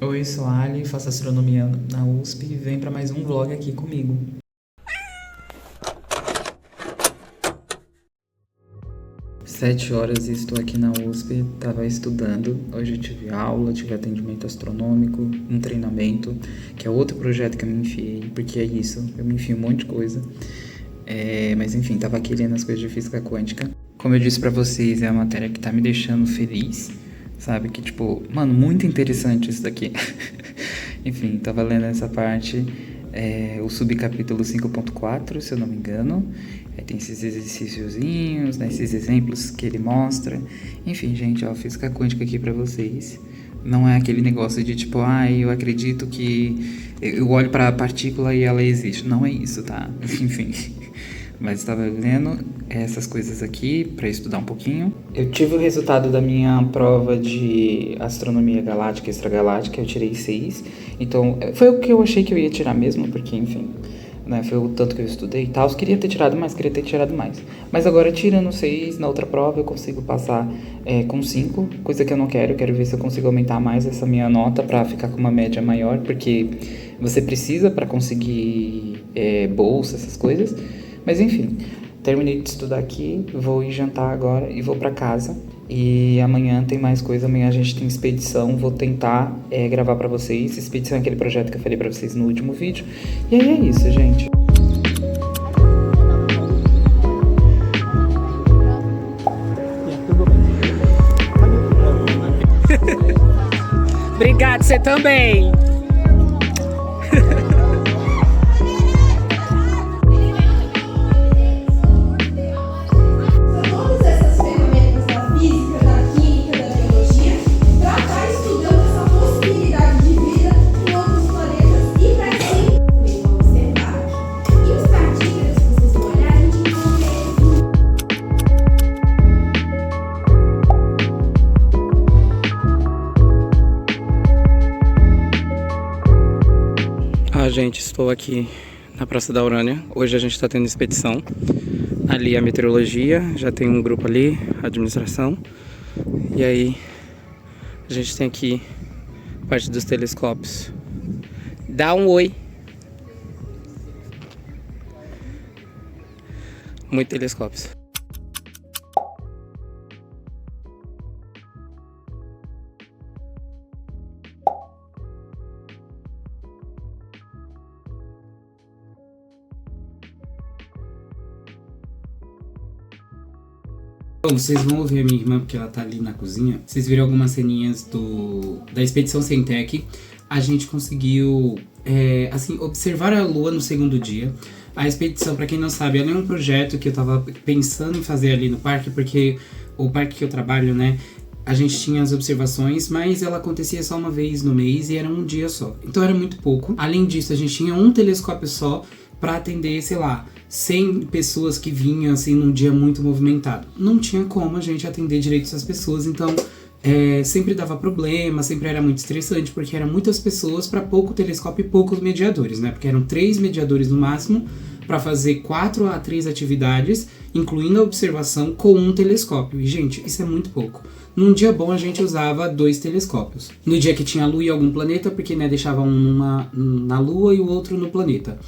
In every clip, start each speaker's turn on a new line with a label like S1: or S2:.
S1: Oi, sou a Ali, faço astronomia na USP e vem para mais um vlog aqui comigo. 7 horas e estou aqui na USP, estava estudando. Hoje eu tive aula, tive atendimento astronômico, um treinamento, que é outro projeto que eu me enfiei, porque é isso, eu me enfio um monte de coisa. Mas enfim, tava aqui lendo as coisas de física quântica. Como eu disse pra vocês, é uma matéria que tá me deixando feliz, sabe? Que tipo, mano, muito interessante isso daqui. Enfim, tava lendo essa parte, o subcapítulo 5.4, se eu não me engano. Aí tem esses exercíciozinhos, né, esses exemplos que ele mostra. Enfim, gente, ó, física quântica aqui pra vocês. Não é aquele negócio de tipo, eu acredito que eu olho pra partícula e ela existe. Não é isso, tá? Enfim. Mas estava lendo essas coisas aqui para estudar um pouquinho. Eu tive o resultado da minha prova de astronomia galáctica e extragaláctica, eu tirei 6. Então, foi o que eu achei que eu ia tirar mesmo, porque, enfim, né, foi o tanto que eu estudei e tal. Eu queria ter tirado mais. Mas agora, tirando 6 na outra prova, eu consigo passar com 5, coisa que eu não quero. Eu quero ver se eu consigo aumentar mais essa minha nota para ficar com uma média maior, porque você precisa para conseguir bolsa, essas coisas. Mas enfim, terminei de estudar aqui, vou ir jantar agora e vou pra casa. E amanhã tem mais coisa, amanhã a gente tem expedição, vou tentar gravar pra vocês. Expedição é aquele projeto que eu falei pra vocês no último vídeo. E aí é isso, gente.
S2: Obrigado, você também.
S3: Todas essas ferramentas da física, da química, da biologia, para estar estudando essa possibilidade de vida em outros planetas e para sim mesmo observar. E os tardígrados, se vocês vão olhar, a gente encontra eles.
S2: Gente, estou aqui na Praça da Urânia. Hoje a gente está tendo expedição. Ali a meteorologia, já tem um grupo ali, a administração. E aí a gente tem aqui parte dos telescópios. Dá um oi. Muito telescópios.
S1: Bom, vocês vão ouvir a minha irmã porque ela tá ali na cozinha. Vocês viram algumas ceninhas da expedição Cientec. A gente conseguiu, observar a Lua no segundo dia. A expedição, pra quem não sabe, ela é um projeto que eu tava pensando em fazer ali no parque, porque o parque que eu trabalho, né, a gente tinha as observações, mas ela acontecia só uma vez no mês e era um dia só. Então era muito pouco. Além disso, a gente tinha um telescópio só para atender, sei lá, 100 pessoas que vinham assim num dia muito movimentado. Não tinha como a gente atender direito essas pessoas, então sempre dava problema, sempre era muito estressante, porque eram muitas pessoas para pouco telescópio e poucos mediadores, né? Porque eram 3 mediadores no máximo para fazer 4 a 3 atividades, incluindo a observação com um telescópio. E, gente, isso é muito pouco. Num dia bom, a gente usava 2 telescópios. No dia que tinha Lua e algum planeta, porque né, deixava um na Lua e o outro no planeta.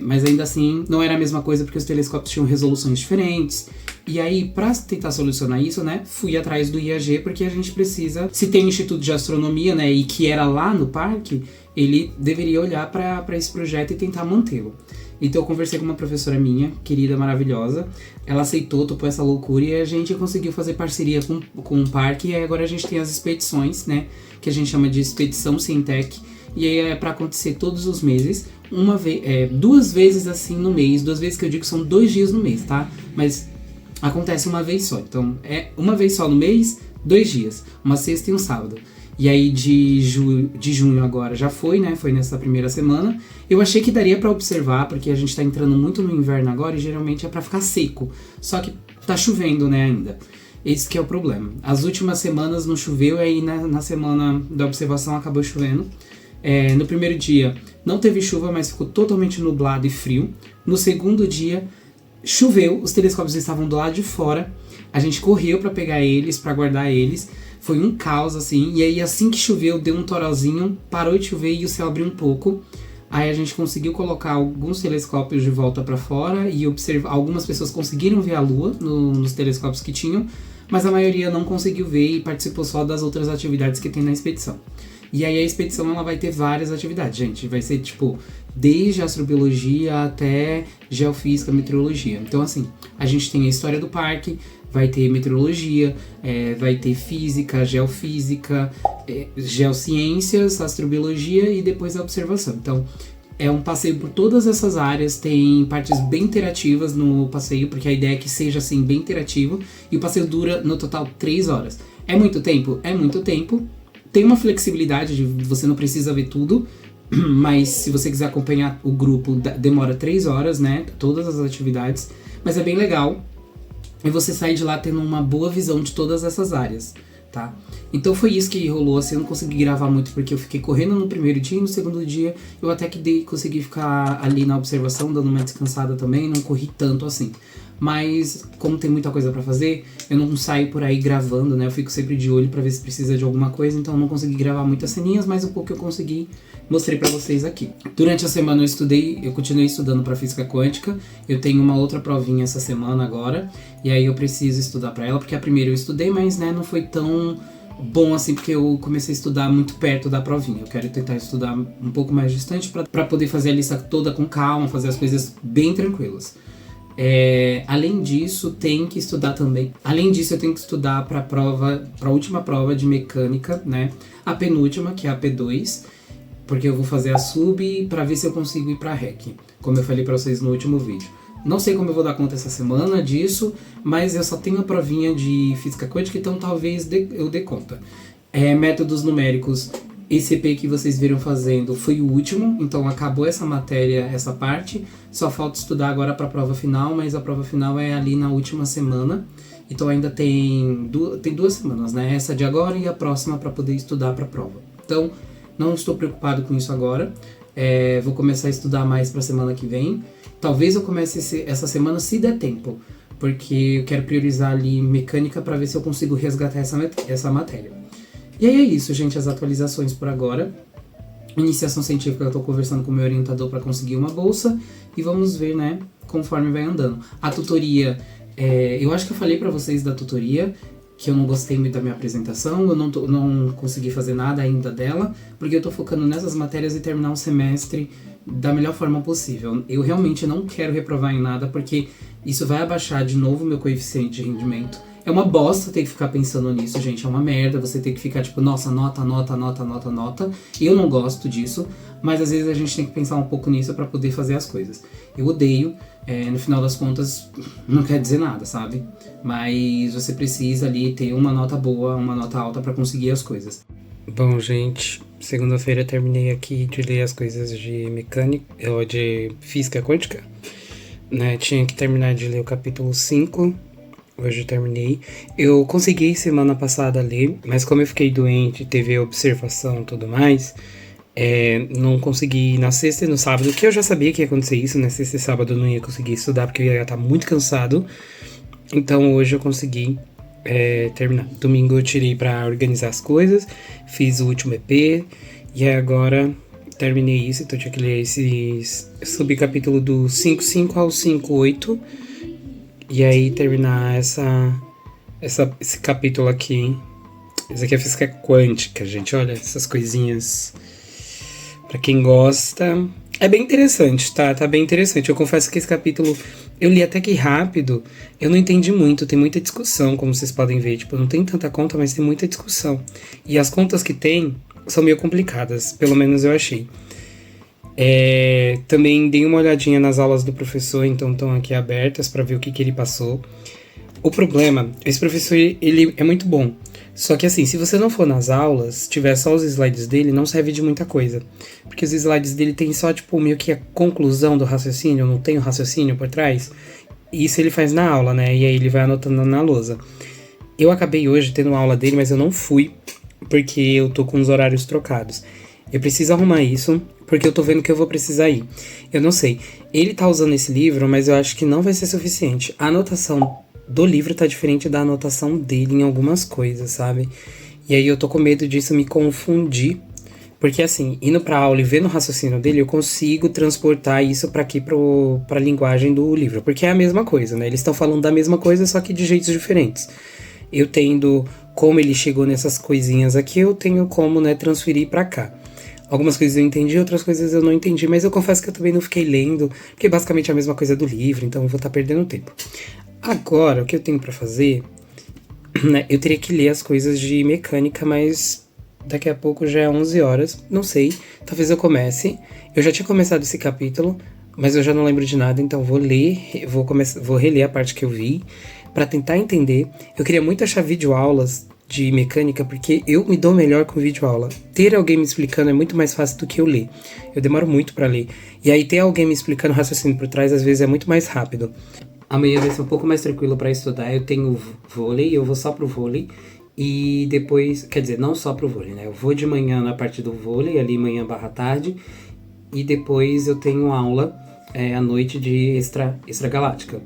S1: Mas ainda assim, não era a mesma coisa porque os telescópios tinham resoluções diferentes. E aí, pra tentar solucionar isso, né, fui atrás do IAG, porque a gente precisa, se tem um Instituto de Astronomia, né, e que era lá no parque, ele deveria olhar para esse projeto e tentar mantê-lo. Então eu conversei com uma professora minha, querida, maravilhosa, ela aceitou, topou essa loucura e a gente conseguiu fazer parceria com o parque, e aí agora a gente tem as expedições, né, que a gente chama de Expedição Cientec, e aí é para acontecer todos os meses, 2 vezes assim no mês, 2 vezes que eu digo são 2 dias no mês, tá? Mas acontece uma vez só, então é uma vez só no mês, 2 dias, uma sexta e um sábado. E aí de junho agora já foi, né? Foi nessa primeira semana. Eu achei que daria pra observar, porque a gente tá entrando muito no inverno agora e geralmente é pra ficar seco. Só que tá chovendo, né, ainda. Esse que é o problema. As últimas semanas não choveu e aí na semana da observação acabou chovendo. No primeiro dia não teve chuva, mas ficou totalmente nublado e frio. No segundo dia choveu, os telescópios estavam do lado de fora. A gente correu pra pegar eles, pra guardar eles. Foi um caos, assim, e aí assim que choveu, deu um toralzinho, parou de chover e o céu abriu um pouco. Aí a gente conseguiu colocar alguns telescópios de volta para fora e observar. Algumas pessoas conseguiram ver a Lua nos telescópios que tinham, mas a maioria não conseguiu ver e participou só das outras atividades que tem na expedição. E aí a expedição ela vai ter várias atividades, gente. Vai ser tipo desde astrobiologia até geofísica, meteorologia. Então assim, a gente tem a história do parque, vai ter meteorologia, vai ter física, geofísica, geociências, astrobiologia e depois a observação. Então, é um passeio por todas essas áreas, tem partes bem interativas no passeio, porque a ideia é que seja assim, bem interativo, e o passeio dura no total 3 horas. É muito tempo? É muito tempo. Tem uma flexibilidade de você não precisa ver tudo, mas se você quiser acompanhar o grupo, demora 3 horas, né? Todas as atividades, mas é bem legal. E você sai de lá tendo uma boa visão de todas essas áreas, tá? Então foi isso que rolou, assim, eu não consegui gravar muito porque eu fiquei correndo no primeiro dia e no segundo dia eu até que consegui ficar ali na observação, dando uma descansada também, não corri tanto assim. Mas como tem muita coisa pra fazer, eu não saio por aí gravando, né? Eu fico sempre de olho pra ver se precisa de alguma coisa, então eu não consegui gravar muitas ceninhas, mas o pouco que eu consegui, mostrei pra vocês aqui. Durante a semana eu continuei estudando pra física quântica, eu tenho uma outra provinha essa semana agora, e aí eu preciso estudar pra ela, porque a primeira eu estudei, mas né, não foi tão bom assim, porque eu comecei a estudar muito perto da provinha. Eu quero tentar estudar um pouco mais distante pra poder fazer a lista toda com calma, fazer as coisas bem tranquilas. Além disso, tem que estudar também. Além disso, eu tenho que estudar para a última prova de mecânica, né? A penúltima, que é a P2, porque eu vou fazer a sub para ver se eu consigo ir para a REC, como eu falei para vocês no último vídeo. Não sei como eu vou dar conta essa semana disso, mas eu só tenho a provinha de física quântica, então talvez eu dê conta. Métodos numéricos. Esse EP que vocês viram fazendo foi o último, então acabou essa matéria, essa parte. Só falta estudar agora para a prova final, mas a prova final é ali na última semana. Então ainda tem 2 semanas, né? Essa de agora e a próxima para poder estudar para a prova. Então não estou preocupado com isso agora. Vou começar a estudar mais para a semana que vem. Talvez eu comece essa semana se der tempo, porque eu quero priorizar ali mecânica para ver se eu consigo resgatar essa matéria. E aí é isso, gente, as atualizações por agora. Iniciação científica, eu tô conversando com o meu orientador para conseguir uma bolsa. E vamos ver, né, conforme vai andando. A tutoria, eu acho que eu falei para vocês da tutoria, que eu não gostei muito da minha apresentação. Eu não consegui fazer nada ainda dela, porque eu tô focando nessas matérias e terminar o semestre da melhor forma possível. Eu realmente não quero reprovar em nada, porque isso vai abaixar de novo o meu coeficiente de rendimento. É uma bosta ter que ficar pensando nisso, gente. É uma merda você ter que ficar tipo, nossa, nota. Eu não gosto disso, mas às vezes a gente tem que pensar um pouco nisso pra poder fazer as coisas. Eu odeio, no final das contas, não quer dizer nada, sabe? Mas você precisa ali ter uma nota boa, uma nota alta pra conseguir as coisas.
S2: Bom, gente, segunda-feira terminei aqui de ler as coisas de mecânica, ou de física quântica, né? Tinha que terminar de ler o capítulo 5. Hoje eu terminei. Eu consegui semana passada ler, mas como eu fiquei doente, teve observação e tudo mais, não consegui na sexta e no sábado, que eu já sabia que ia acontecer isso, na sexta e sábado eu não ia conseguir estudar, porque eu ia estar muito cansado. Então hoje eu consegui terminar. Domingo eu tirei pra organizar as coisas, fiz o último EP, e aí agora terminei isso, então eu tinha que ler esses subcapítulo do 5.5 ao 5.8, e aí terminar esse capítulo aqui. Esse aqui é física quântica, gente. Olha essas coisinhas. Pra quem gosta. É bem interessante, tá? Tá bem interessante. Eu confesso que esse capítulo eu li até que rápido. Eu não entendi muito. Tem muita discussão, como vocês podem ver. Tipo, não tem tanta conta, mas tem muita discussão. E as contas que tem são meio complicadas. Pelo menos eu achei. Também dei uma olhadinha nas aulas do professor, então estão aqui abertas para ver o que ele passou. O problema, esse professor, ele é muito bom. Só que assim, se você não for nas aulas, tiver só os slides dele, não serve de muita coisa. Porque os slides dele tem só, tipo, meio que a conclusão do raciocínio, não tem o raciocínio por trás. Isso ele faz na aula, né? E aí ele vai anotando na lousa. Eu acabei hoje tendo aula dele, mas eu não fui, porque eu tô com os horários trocados. Eu preciso arrumar isso, porque eu tô vendo que eu vou precisar ir. Eu não sei. Ele tá usando esse livro, mas eu acho que não vai ser suficiente. A anotação do livro tá diferente da anotação dele em algumas coisas, sabe? E aí eu tô com medo disso me confundir. Porque assim, indo pra aula e vendo o raciocínio dele, eu consigo transportar isso pra aqui pra linguagem do livro. Porque é a mesma coisa, né? Eles estão falando da mesma coisa, só que de jeitos diferentes. Eu tendo como ele chegou nessas coisinhas aqui, eu tenho como, né, transferir pra cá. Algumas coisas eu entendi, outras coisas eu não entendi, mas eu confesso que eu também não fiquei lendo, porque basicamente é a mesma coisa do livro, então eu vou estar perdendo tempo. Agora, o que eu tenho pra fazer, né, eu teria que ler as coisas de mecânica, mas daqui a pouco já é 11 horas, não sei, talvez eu comece. Eu já tinha começado esse capítulo, mas eu já não lembro de nada, então vou ler, vou reler a parte que eu vi, pra tentar entender. Eu queria muito achar videoaulas de mecânica, porque eu me dou melhor com videoaula. Ter alguém me explicando é muito mais fácil do que eu ler. Eu demoro muito pra ler. E aí ter alguém me explicando o raciocínio por trás, às vezes é muito mais rápido. Amanhã vai ser um pouco mais tranquilo pra estudar. Eu tenho vôlei, eu vou só pro vôlei. E depois, quer dizer, não só pro vôlei, né? Eu vou de manhã na parte do vôlei, ali manhã barra tarde. E depois eu tenho aula à noite de extragaláctica.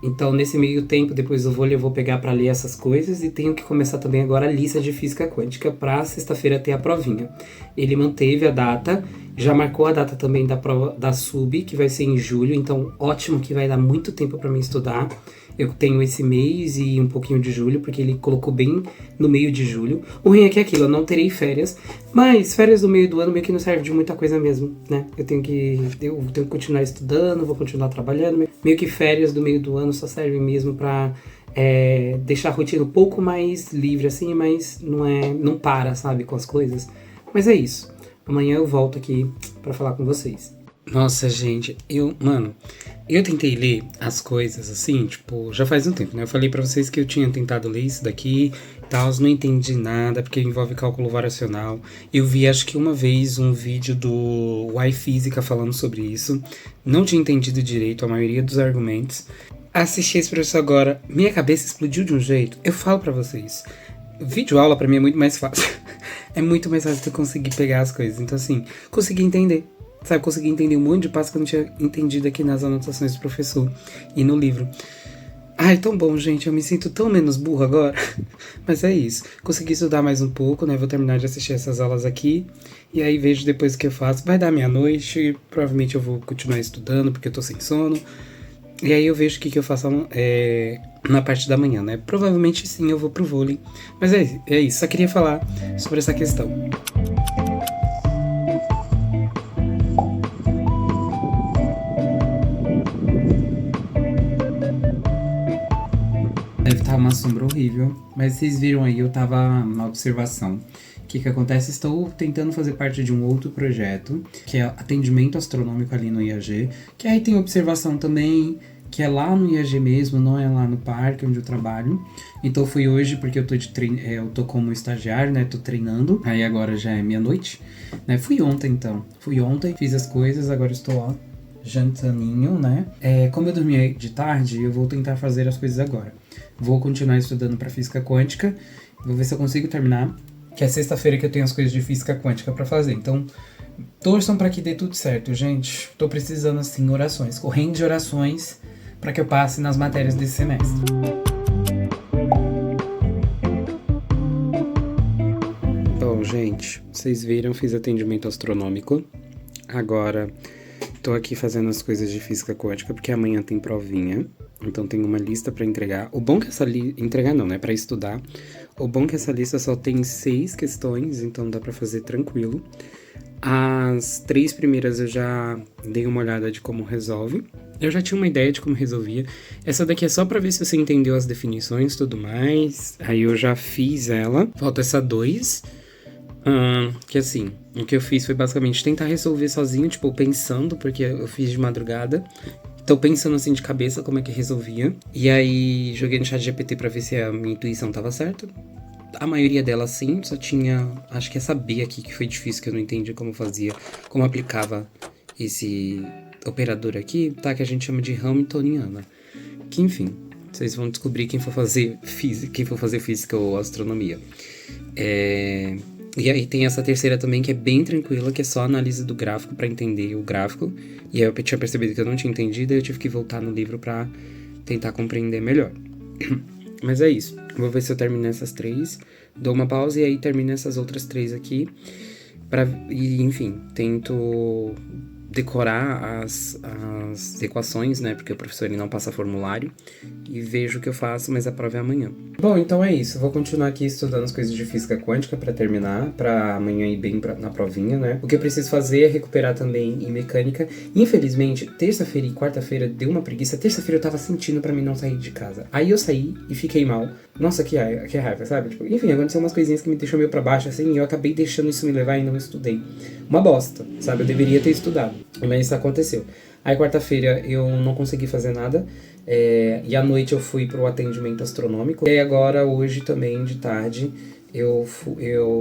S2: Então, nesse meio tempo, depois do vôlei, eu vou pegar para ler essas coisas e tenho que começar também agora a lista de física quântica para sexta-feira ter a provinha. Ele manteve a data, já marcou a data também da prova da SUB, que vai ser em julho, então ótimo que vai dar muito tempo para mim estudar. Eu tenho esse mês e um pouquinho de julho, porque ele colocou bem no meio de julho. O ruim é que é aquilo, eu não terei férias, mas férias do meio do ano meio que não serve de muita coisa mesmo, né? Eu tenho que continuar estudando, vou continuar trabalhando. Meio que férias do meio do ano só serve mesmo pra deixar a rotina um pouco mais livre, assim, mas não para, sabe, com as coisas. Mas é isso. Amanhã eu volto aqui pra falar com vocês. Nossa, gente, eu tentei ler as coisas assim, tipo, já faz um tempo, né? Eu falei pra vocês que eu tinha tentado ler isso daqui e tal, não entendi nada, porque envolve cálculo variacional. Eu vi, acho que uma vez, um vídeo do iFísica falando sobre isso. Não tinha entendido direito a maioria dos argumentos. Assisti esse professor agora, minha cabeça explodiu de um jeito. Eu falo pra vocês, videoaula pra mim é muito mais fácil. É muito mais fácil de eu conseguir pegar as coisas. Então assim, consegui entender. Sabe, consegui entender um monte de passos que eu não tinha entendido aqui nas anotações do professor e no livro. Ai, tão bom, gente. Eu me sinto tão menos burro agora. Mas é isso. Consegui estudar mais um pouco, né? Vou terminar de assistir essas aulas aqui. E aí vejo depois o que eu faço. Vai dar meia-noite. Provavelmente eu vou continuar estudando, porque eu tô sem sono. E aí eu vejo o que eu faço na parte da manhã, né? Provavelmente sim, eu vou pro vôlei. Mas é isso. Só queria falar sobre essa questão.
S1: Deve estar uma sombra horrível, mas vocês viram aí, eu tava na observação. O que acontece? Estou tentando fazer parte de um outro projeto, que é atendimento astronômico ali no IAG, que aí tem observação também, que é lá no IAG mesmo, não é lá no parque onde eu trabalho. Então fui hoje porque eu tô como estagiário, né? Tô treinando, aí agora já é meia-noite, né? Fui ontem, fiz as coisas, agora estou ó, jantaninho, né? Como eu dormi de tarde, eu vou tentar fazer as coisas agora. Vou continuar estudando para física quântica. Vou ver se eu consigo terminar. Que é sexta-feira que eu tenho as coisas de física quântica para fazer. Então, torçam para que dê tudo certo, gente. Tô precisando, assim, orações. Correndo de orações para que eu passe nas matérias desse semestre.
S2: Bom, gente, vocês viram, fiz atendimento astronômico. Agora tô aqui fazendo as coisas de física quântica, porque amanhã tem provinha. Então tem uma lista pra entregar. O bom que essa lista... Entregar não, né? Pra estudar. O bom que essa lista só tem 6 questões, então dá pra fazer tranquilo. As 3 primeiras eu já dei uma olhada de como resolve. Eu já tinha uma ideia de como resolvia. Essa daqui é só pra ver se você entendeu as definições e tudo mais. Aí eu já fiz ela. Falta essa 2. Que assim, o que eu fiz foi basicamente tentar resolver sozinho, tipo, pensando, porque eu fiz de madrugada. Tô pensando assim de cabeça como é que resolvia. E aí joguei no chat GPT pra ver se a minha intuição tava certa. A maioria delas sim, só tinha... Acho que essa B aqui que foi difícil, que eu não entendi como fazia, como aplicava esse operador aqui, tá? Que a gente chama de Hamiltoniana. Que enfim, vocês vão descobrir quem for fazer física ou astronomia. E aí tem essa terceira também, que é bem tranquila, que é só análise do gráfico pra entender o gráfico. E aí eu tinha percebido que eu não tinha entendido, e eu tive que voltar no livro pra tentar compreender melhor. Mas é isso. Vou ver se eu termino essas 3. dou uma pausa e aí termino essas outras 3 aqui. E, enfim, tento decorar as equações, né? Porque o professor ele não passa formulário. E vejo o que eu faço, mas a prova é amanhã. Bom, então é isso. Vou continuar aqui estudando as coisas de física quântica pra terminar, pra amanhã ir bem na provinha, né? O que eu preciso fazer é recuperar também em mecânica. Infelizmente, terça-feira e quarta-feira deu uma preguiça. Terça-feira eu tava sentindo pra mim não sair de casa. Aí eu saí e fiquei mal. Nossa, que raiva, sabe? Tipo, enfim, aconteceu umas coisinhas que me deixou meio pra baixo, assim, e eu acabei deixando isso me levar e não estudei. Uma bosta, sabe? Eu deveria ter estudado, mas isso aconteceu. Aí quarta-feira eu não consegui fazer nada, e à noite eu fui pro atendimento astronômico. E agora, hoje também, de tarde, eu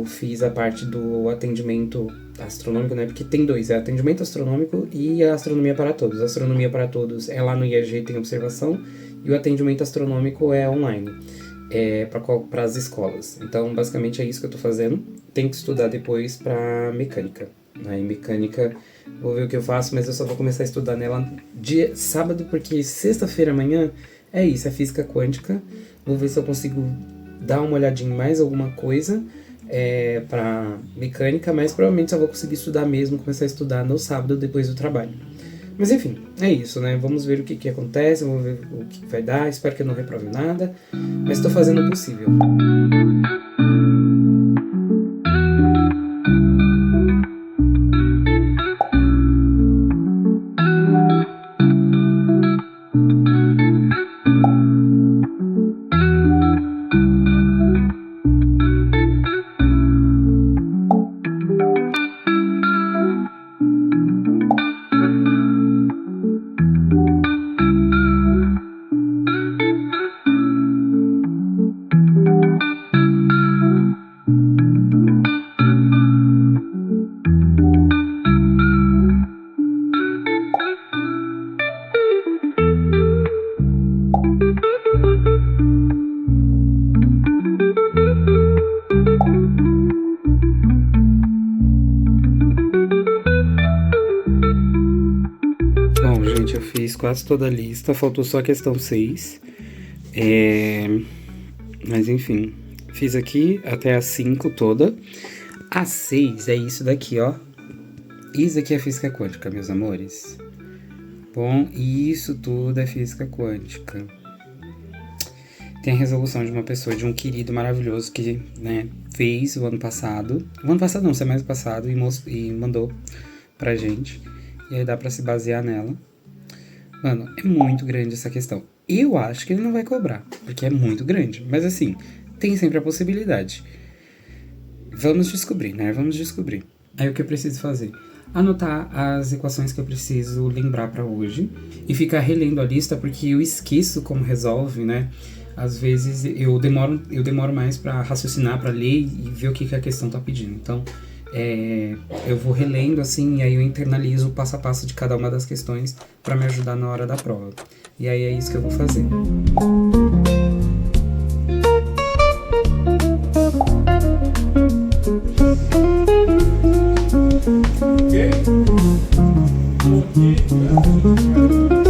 S2: fiz a parte do atendimento astronômico, né? Porque tem 2, é atendimento astronômico e a astronomia para todos. A astronomia para todos é lá no IAG, tem observação, e o atendimento astronômico é online. Para as escolas. Então, basicamente é isso que eu tô fazendo. Tenho que estudar depois para mecânica. Aí, mecânica, vou ver o que eu faço, mas eu só vou começar a estudar nela dia sábado, porque sexta-feira amanhã é isso, é física quântica. Vou ver se eu consigo dar uma olhadinha em mais alguma coisa para mecânica, mas provavelmente só vou conseguir estudar mesmo, começar a estudar no sábado depois do trabalho. Mas enfim, é isso, né? Vamos ver o que acontece, vamos ver o que vai dar. Espero que eu não reprove nada, mas estou fazendo o possível. Eu fiz quase toda a lista, faltou só a questão 6. Mas enfim, fiz aqui até a 5 toda. A 6 é isso daqui, ó. Isso aqui é física quântica, meus amores. Bom, isso tudo é física quântica. Tem a resolução de uma pessoa, de um querido maravilhoso que, né, fez o ano passado. O ano passado não, semestre passado, e mandou pra gente. E aí dá pra se basear nela. Mano, é muito grande essa questão. Eu acho que ele não vai cobrar, porque é muito grande. Mas assim, tem sempre a possibilidade. Vamos descobrir, né? Vamos descobrir. Aí o que eu preciso fazer? Anotar as equações que eu preciso lembrar pra hoje. E ficar relendo a lista, porque eu esqueço como resolve, né? Às vezes eu demoro mais pra raciocinar, pra ler e ver o que a questão tá pedindo. Então, eu vou relendo assim, e aí eu internalizo o passo a passo de cada uma das questões para me ajudar na hora da prova. E aí é isso que eu vou fazer.
S4: Okay.